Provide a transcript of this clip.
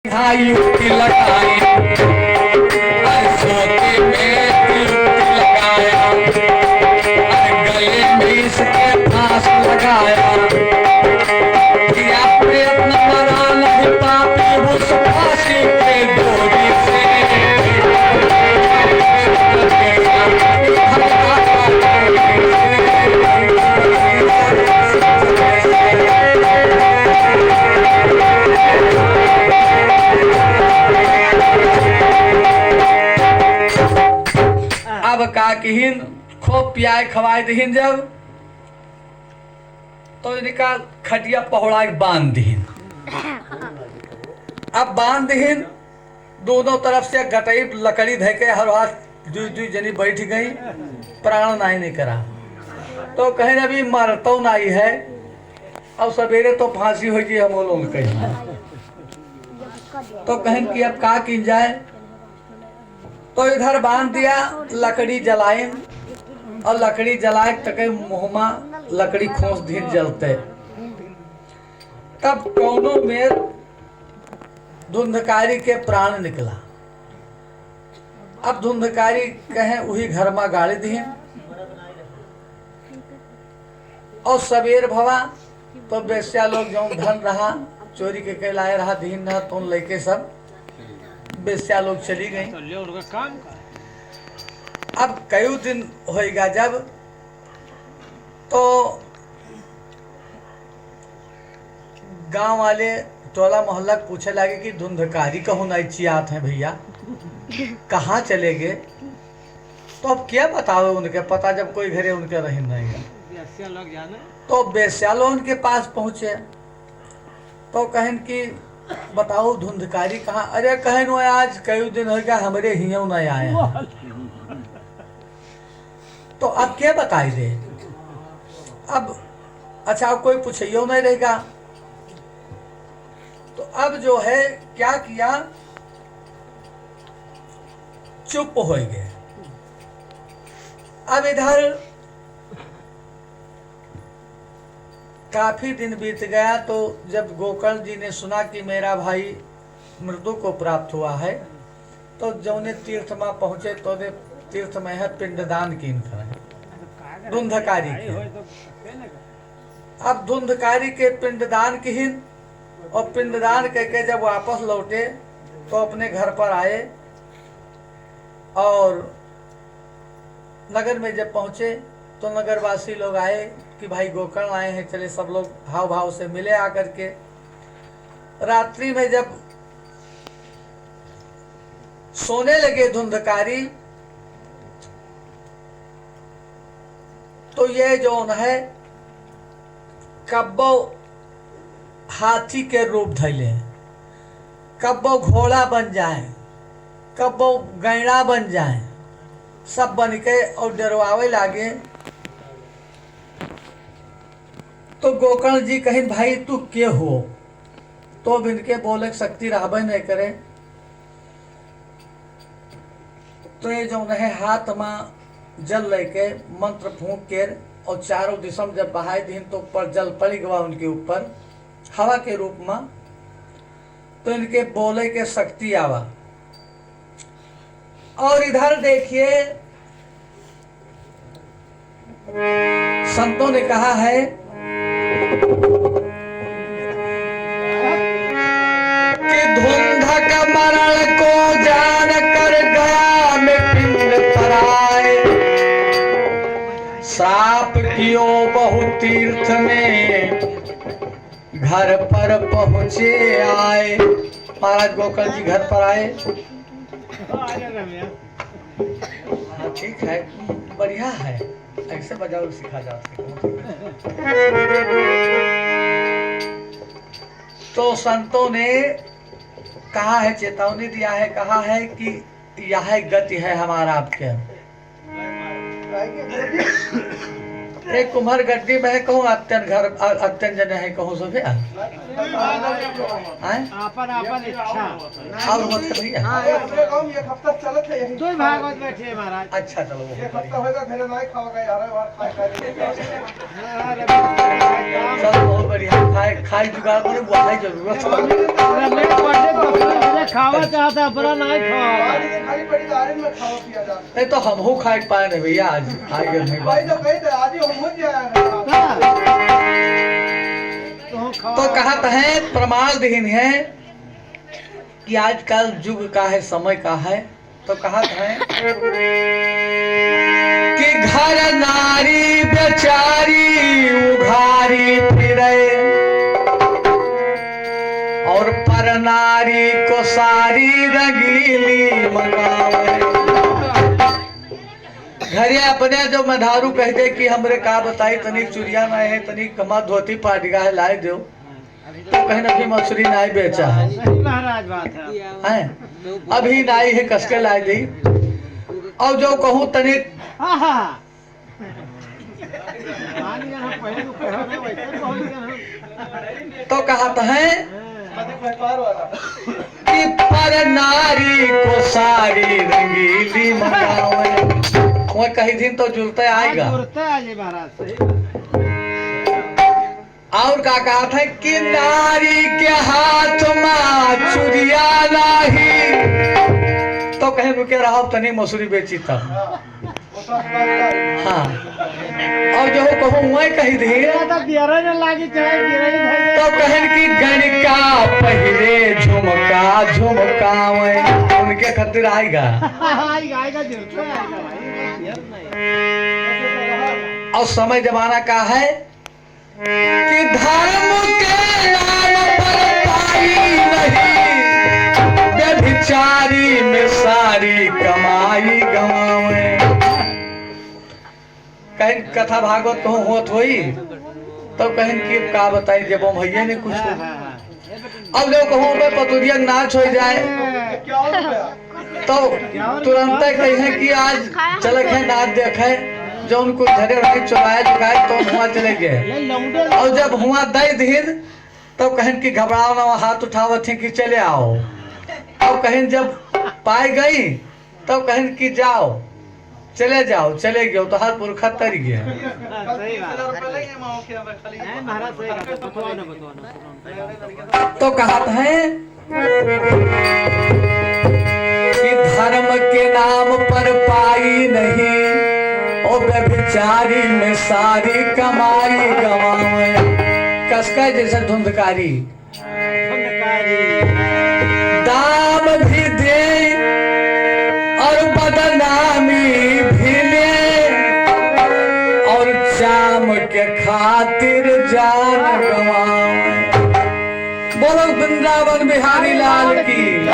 युक्ति लगाई सोते में युक्ति लगाया गले में इसके फांस लगाया प्रयत्न करा नहीं पापी उस फांसी के डोरी से अब का किहिन खूब पियाए खवाए दहीन जब तो इनका खटिया पहुड़ा बांध दहीन। अब बांध दहीन दोनों तरफ से गटई लकड़ी धके हर हाथ दुई जनी बैठ गई प्राण नहीं करा तो कहीं अभी मरतो नहीं है अब सवेरे तो फांसी हो गई हम लोग कहीं तो कहीं कि अब का किन जाए तो इधर बांध दिया लकड़ी जलाए और लकड़ी जलाए तक मुहमा लकड़ी खोस धीर जलते तब कौनो में धुंधकारी के प्राण निकला। अब धुंधकारी कहे वही घर में गाड़ी दी और सवेर भवा तो बेस्या लोग जो धन रहा चोरी के कहलाए रहा दीन रहा तो लेके सब बेस्या लोग चली गई। अब कई दिन होएगा जब तो गांव वाले टोला मोहल्ला पूछे लगे कि धुंधकारी कहूँ नहीं चियात हैं भैया कहाँ चले गए तो अब क्या बताओ उनके पता जब कोई घरे उनके रही नहीं तो बेस्या लोग उनके पास पहुंचे तो कहन कि बताओ धुंधकारी कहाँ अरे कहन वो आज कई दिन हो गया हमारे हियों नहीं आया तो अब क्या बताई दे अब अच्छा अब कोई पूछियो नहीं रहेगा तो अब जो है क्या किया चुप हो गए। अब इधर काफी दिन बीत गया तो जब गोकर्ण जी ने सुना कि मेरा भाई मृत्यु को प्राप्त हुआ है तो जौने तीर्थ में पहुंचे तो तीर्थ में है पिंडदान की धुंधकारी अब धुंधकारी के पिंडदान की ही और पिंडदान करके जब वापस लौटे तो अपने घर पर आए और नगर में जब पहुंचे तो नगरवासी लोग आए कि भाई गोकर्ण आए हैं चले सब लोग हाव भाव से मिले आकर के। रात्रि में जब सोने लगे धुंधकारी तो ये जो है कब्बो हाथी के रूप धैले कब्बो घोड़ा बन जाए कब्बो गैड़ा बन जाए सब बन के और डरवावे लागे तो गोकर्ण जी कहीं भाई तू के हो तो इनके बोले शक्ति रहबे नहीं करे तो ये जो है हाथ में जल लेके मंत्र फूंक के और चारों दिशा जब बहाई दिन तो ऊपर जल पड़ी गवा उनके ऊपर हवा के रूप में तो इनके बोले के शक्ति आवा। और इधर देखिए संतों ने कहा है कि धुंधक मरण को जान कर गया में पिंड पर आए साप कियो बहु तीर्थ में घर पर पहुंचे आए। महाराज गोकर्ण जी घर पर आए हाँ ठीक है बढ़िया है ऐसे बजाओ सिखा जा तो संतों ने कहा है चेतावनी दिया है कहा है कि यह गति है हमारा आपके एक कुम्हर गड्डी में है कहूँ अत्यंत घर अत्यंत जन है कहूँ सब अच्छा चलो बहुत बढ़िया खाए जुगाड़ जरूरत खावा चाहता अपना नहीं खावा खाली बड़ी दारू में खावा पिया जाता नहीं तो हम हो खाए पाए नहीं भैया आज आए गए नहीं भाई तो कही तो आज ही हम हो जाएगा तो कहत है प्रमाण दीन है कि आजकल युग का है समय का है तो कहत है कि घर नारी बेचारी उघारी फिरे और पर नारी को सारी रंगीली मंगावे। घरे अपने जो मधारू कह दे कि हमरे का बताई तनिक चुरिया ना है तनिक कमा धोती पाटिका है लाए दो तो कहीं ना भी मछली नाई बेचा है महाराज बात है अभी नाई है कसके लाए दी और जो कहूँ तनिक तो कहत है कि पर नारी को सारी रंगीली मंगावे वो कहीं दिन तो जुलते आएगा और का कहा था कि नारी के हाथ में चुरिया नहीं तो कहीं रुके रहो तनी मसूरी बेची तब हाँ और जो कहूँ वही कही दी तो कहन की गणिका पहले झुमका झुमकावे उनके खातिर आएगा और समय जमाना का है कि धर्म के नाम पर पाई नहीं व्यभिचारी में सारी कमाई गवावे। कहीं कथा भागवत कहूँ होत होई तो कहीं की का बताई जब हम भैया ने कुछ अब जो कहूँ तो पतुरिया नाच हो जाए तो तुरंत कहे कि आज चलक है नाच देखे जो उनको धरे रखे चुराया चुकाए तो हुआ चले गए और जब हुआ दई दिन तो कहें कि घबराओ ना हाथ उठावत थी कि चले आओ और कहें जब पाई गई तो कहें कि जाओ चले जाओ चले गए तो हर पुरखा तर गया तो कहत है कि धर्म के नाम पर पाई नहीं और व्यभिचारी में सारी कमाई गवावे। कसका जैसा धुंधकारी दाम भी दे और बदनामी भी ले और चाम के खातिर जान गवावे। बोलो वृंदावन बिहारी लाल की